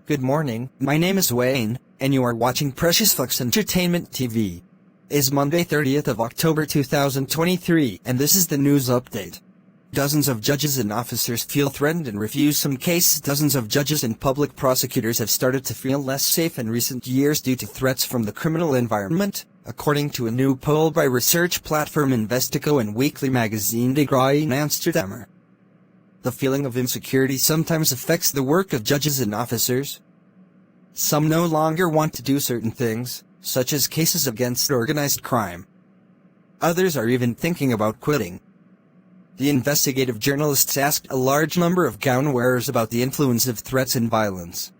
Good morning, my name is Wayne, and you are watching Precious Flux Entertainment TV. It's Monday 30th of October 2023, and this is the news update. Dozens of judges and officers feel threatened and refuse some cases. Dozens of judges and public prosecutors have started to feel less safe in recent years due to threats from the criminal environment, according to a new poll by research platform Investico and weekly magazine De Graaien Amsterdammer. The feeling of insecurity sometimes affects the work of judges and officers. Some no longer want to do certain things, such as cases against organized crime. Others are even thinking about quitting. The investigative journalists asked a large number of gown wearers about the influence of threats and violence.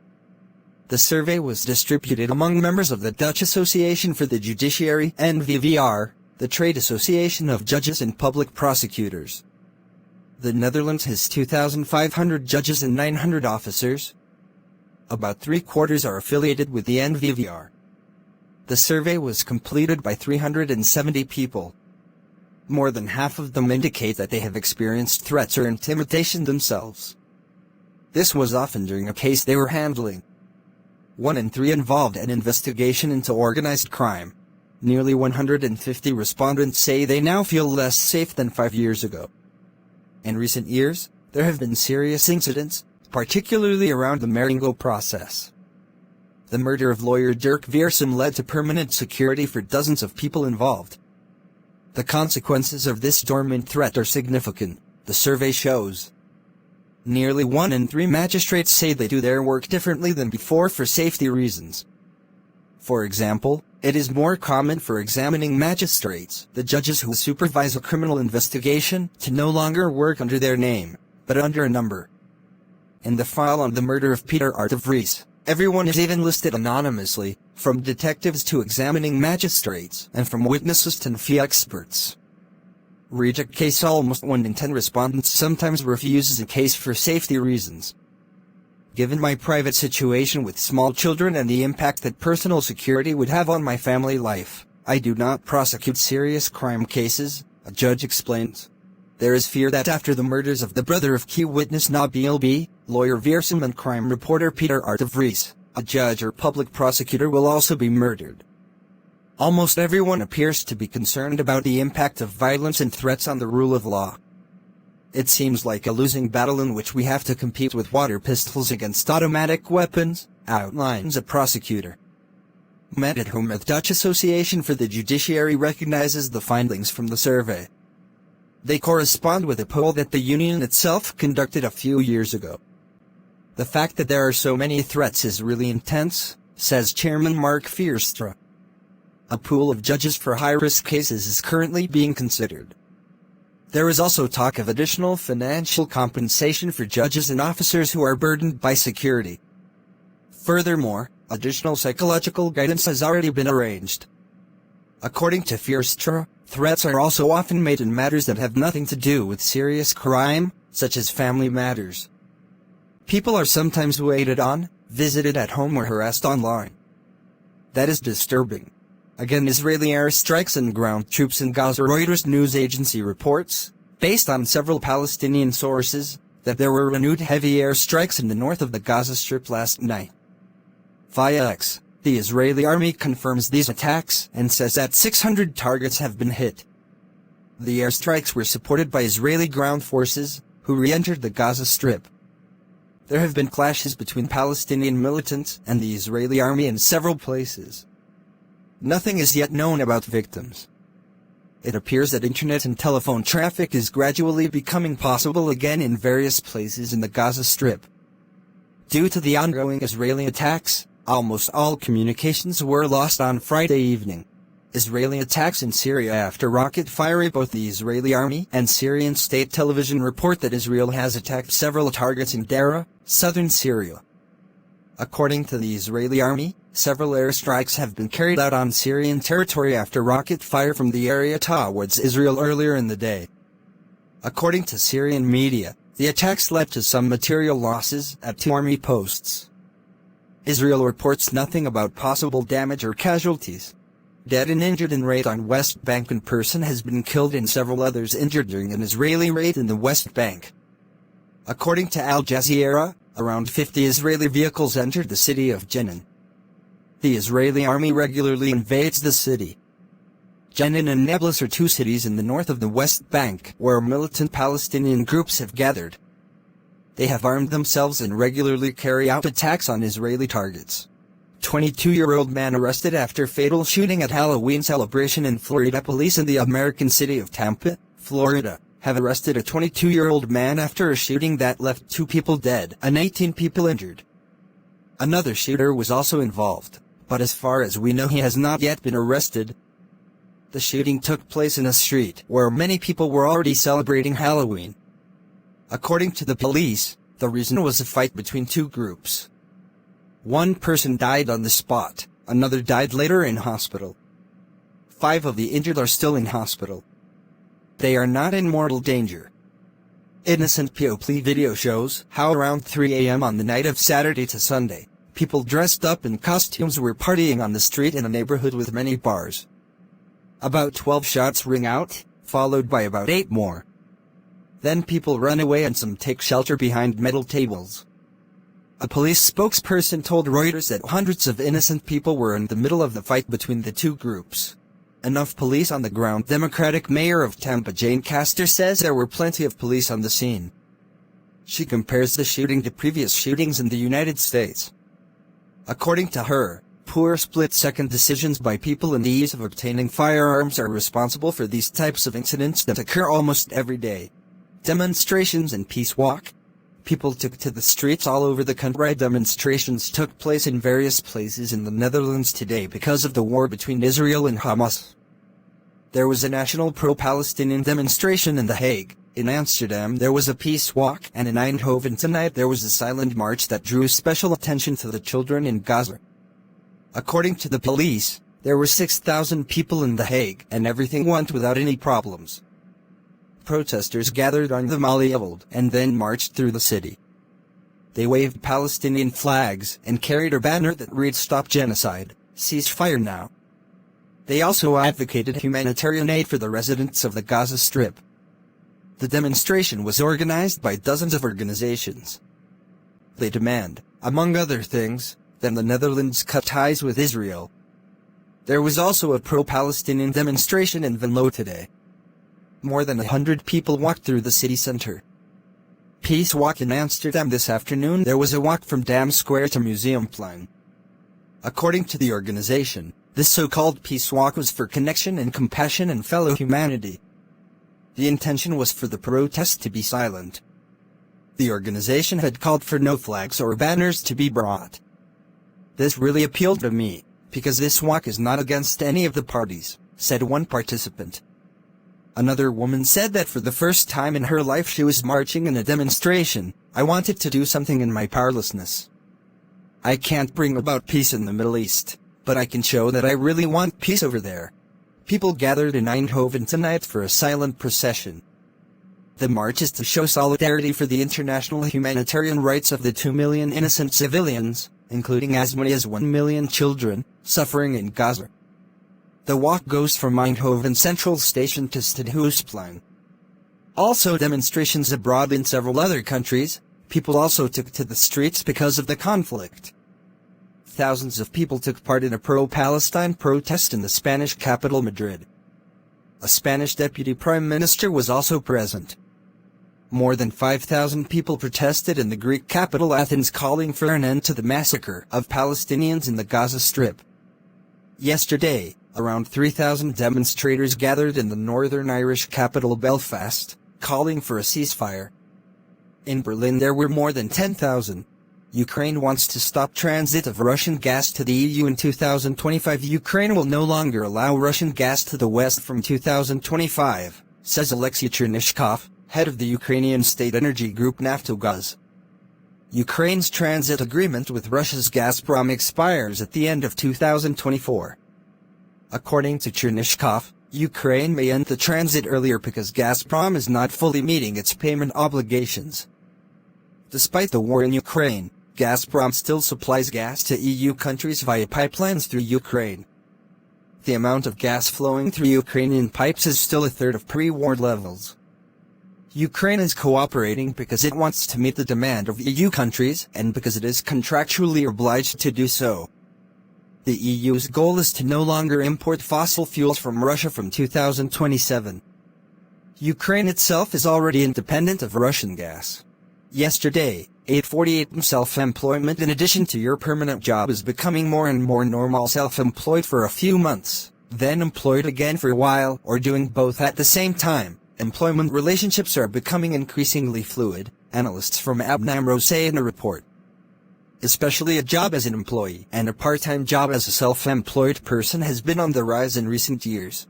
The survey was distributed among members of the Dutch Association for the Judiciary (NVVR), the trade association of judges and public prosecutors. The Netherlands has 2,500 judges and 900 officers. About 3/4 are affiliated with the NVVR. The survey was completed by 370 people. More than half of them indicate that they have experienced threats or intimidation themselves. This was often during a case they were handling. 1 in 3 involved an investigation into organized crime. Nearly 150 respondents say they now feel less safe than 5 years ago. In recent years, there have been serious incidents, particularly around the Marengo process. The murder of lawyer Dirk Wiersum led to permanent security for dozens of people involved. The consequences of this dormant threat are significant, the survey shows. Nearly 1 in 3 magistrates say they do their work differently than before for safety reasons. For example, it is more common for examining magistrates, the judges who supervise a criminal investigation, to no longer work under their name, but under a number. In the file on the murder of Peter R. de Vries, everyone is even listed anonymously, from detectives to examining magistrates, and from witnesses to NFI experts. Reject case: almost 1 in 10 respondents sometimes refuses a case for safety reasons. Given my private situation with small children and the impact that personal security would have on my family life, I do not prosecute serious crime cases, a judge explains. There is fear that after the murders of the brother of key witness Nabil B., lawyer Wiersum, and crime reporter Peter R. de Vries, a judge or public prosecutor will also be murdered. Almost everyone appears to be concerned about the impact of violence and threats on the rule of law. It seems like a losing battle in which we have to compete with water pistols against automatic weapons, outlines a prosecutor. Met at whom the Dutch Association for the Judiciary recognizes the findings from the survey. They correspond with a poll that the union itself conducted a few years ago. The fact that there are so many threats is really intense, says Chairman Mark Veerstra. A pool of judges for high-risk cases is currently being considered. There is also talk of additional financial compensation for judges and officers who are burdened by security. Furthermore, additional psychological guidance has already been arranged. According to Veerstra, threats are also often made in matters that have nothing to do with serious crime, such as family matters. People are sometimes waited on, visited at home, or harassed online. That is disturbing. Again, Israeli airstrikes and ground troops in Gaza. Reuters news agency reports, based on several Palestinian sources, that there were renewed heavy airstrikes in the north of the Gaza Strip last night. Via X, the Israeli army confirms these attacks and says that 600 targets have been hit. The airstrikes were supported by Israeli ground forces, who re-entered the Gaza Strip. There have been clashes between Palestinian militants and the Israeli army in several places. Nothing is yet known about victims. It appears that internet and telephone traffic is gradually becoming possible again in various places in the Gaza Strip. Due to the ongoing Israeli attacks, almost all communications were lost on Friday evening. Israeli attacks in Syria after rocket fire. Both the Israeli army and Syrian state television report that Israel has attacked several targets in Daraa, southern Syria. According to the Israeli army, several airstrikes have been carried out on Syrian territory after rocket fire from the area towards Israel earlier in the day. According to Syrian media, the attacks led to some material losses at 2 army posts. Israel reports nothing about possible damage or casualties. Dead and injured in raid on West Bank. One person has been killed and several others injured during an Israeli raid in the West Bank. According to Al Jazeera, around 50 Israeli vehicles entered the city of Jenin. The Israeli army regularly invades the city. Jenin and Nablus are two cities in the north of the West Bank where militant Palestinian groups have gathered. They have armed themselves and regularly carry out attacks on Israeli targets. 22-year-old man arrested after fatal shooting at Halloween celebration in Florida. Police in the American city of Tampa, Florida, have arrested a 22-year-old man after a shooting that left 2 people dead and 18 people injured. Another shooter was also involved, but as far as we know he has not yet been arrested. The shooting took place in a street where many people were already celebrating Halloween. According to the police, the reason was a fight between 2 groups. One person died on the spot, another died later in hospital. 5 of the injured are still in hospital. They are not in mortal danger. Innocent People video shows how around 3 a.m. on the night of Saturday to Sunday, people dressed up in costumes were partying on the street in a neighborhood with many bars. About 12 shots ring out, followed by about 8 more. Then people run away and some take shelter behind metal tables. A police spokesperson told Reuters that hundreds of innocent people were in the middle of the fight between the 2 groups. Enough police on the ground. Democratic mayor of Tampa Jane Castor says there were plenty of police on the scene. She compares the shooting to previous shootings in the United States. According to her, poor split-second decisions by people in the ease of obtaining firearms are responsible for these types of incidents that occur almost every day. Demonstrations and peace walk. People took to the streets all over the country. Demonstrations took place in various places in the Netherlands today because of the war between Israel and Hamas. There was a national pro-Palestinian demonstration in The Hague. In Amsterdam there was a peace walk, and in Eindhoven tonight there was a silent march that drew special attention to the children in Gaza. According to the police, there were 6,000 people in The Hague, and everything went without any problems. Protesters gathered on the Malieveld and then marched through the city. They waved Palestinian flags and carried a banner that read "Stop Genocide, Cease Fire Now." They also advocated humanitarian aid for the residents of the Gaza Strip. The demonstration was organized by dozens of organizations. They demand, among other things, that the Netherlands cut ties with Israel. There was also a pro-Palestinian demonstration in Venlo today. More than 100 people walked through the city center. Peace walk in Amsterdam this afternoon. There was a walk from Dam Square to Museumplein. According to the organization, this so-called peace walk was for connection and compassion and fellow humanity. The intention was for the protest to be silent. The organization had called for no flags or banners to be brought. This really appealed to me, because this walk is not against any of the parties, said one participant. Another woman said that for the first time in her life she was marching in a demonstration. I wanted to do something in my powerlessness. I can't bring about peace in the Middle East, but I can show that I really want peace over there. People gathered in Eindhoven tonight for a silent procession. The march is to show solidarity for the international humanitarian rights of the 2 million innocent civilians, including as many as 1 million children, suffering in Gaza. The walk goes from Eindhoven Central Station to Stadhuisplein. Also demonstrations abroad in several other countries. People also took to the streets because of the conflict. Thousands of people took part in a pro-Palestine protest in the Spanish capital Madrid. A Spanish deputy prime minister was also present. More than 5,000 people protested in the Greek capital Athens, calling for an end to the massacre of Palestinians in the Gaza Strip. Yesterday, around 3,000 demonstrators gathered in the Northern Irish capital Belfast, calling for a ceasefire. In Berlin there were more than 10,000. Ukraine wants to stop transit of Russian gas to the EU in 2025. Ukraine will no longer allow Russian gas to the West from 2025, says Alexei Chernishkov, head of the Ukrainian state energy group Naftogaz. Ukraine's transit agreement with Russia's Gazprom expires at the end of 2024. According to Chernishkov, Ukraine may end the transit earlier because Gazprom is not fully meeting its payment obligations. Despite the war in Ukraine, Gazprom still supplies gas to EU countries via pipelines through Ukraine. The amount of gas flowing through Ukrainian pipes is still a third of pre-war levels. Ukraine is cooperating because it wants to meet the demand of EU countries and because it is contractually obliged to do so. The EU's goal is to no longer import fossil fuels from Russia from 2027. Ukraine itself is already independent of Russian gas. Yesterday, 848 self-employment in addition to your permanent job is becoming more and more normal. Self-employed for a few months, then employed again for a while, or doing both at the same time. Employment relationships are becoming increasingly fluid, analysts from ABNAMRO say in a report. Especially a job as an employee and a part-time job as a self-employed person has been on the rise in recent years.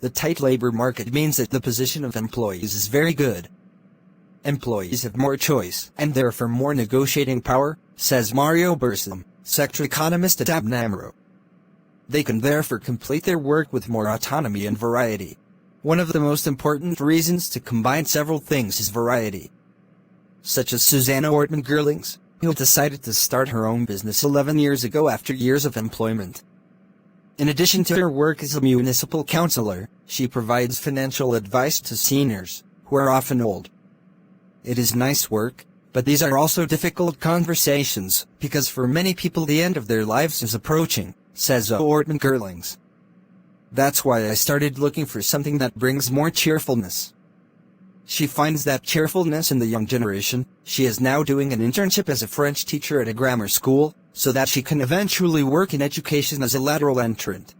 The tight labor market means that the position of employees is very good. Employees have more choice and therefore more negotiating power, says Mario Bursam, sector economist at ABNAMRO. They can therefore complete their work with more autonomy and variety. One of the most important reasons to combine several things is variety. Such as Susanna Ortmann-Girlings, who decided to start her own business 11 years ago after years of employment. In addition to her work as a municipal councillor, she provides financial advice to seniors, who are often old. It is nice work, but these are also difficult conversations, because for many people the end of their lives is approaching, says Ortmann-Girlings. That's why I started looking for something that brings more cheerfulness. She finds that cheerfulness in the young generation. She is now doing an internship as a French teacher at a grammar school, so that she can eventually work in education as a lateral entrant.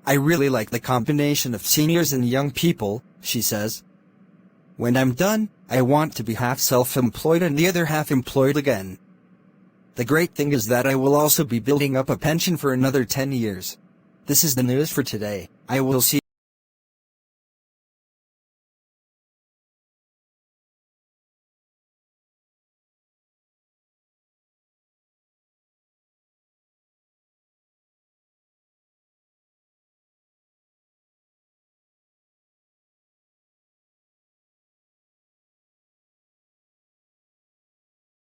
I really like the combination of seniors and young people, she says. When I'm done, I want to be half self-employed and the other half employed again. The great thing is that I will also be building up a pension for another 10 years. This is the news for today. I will see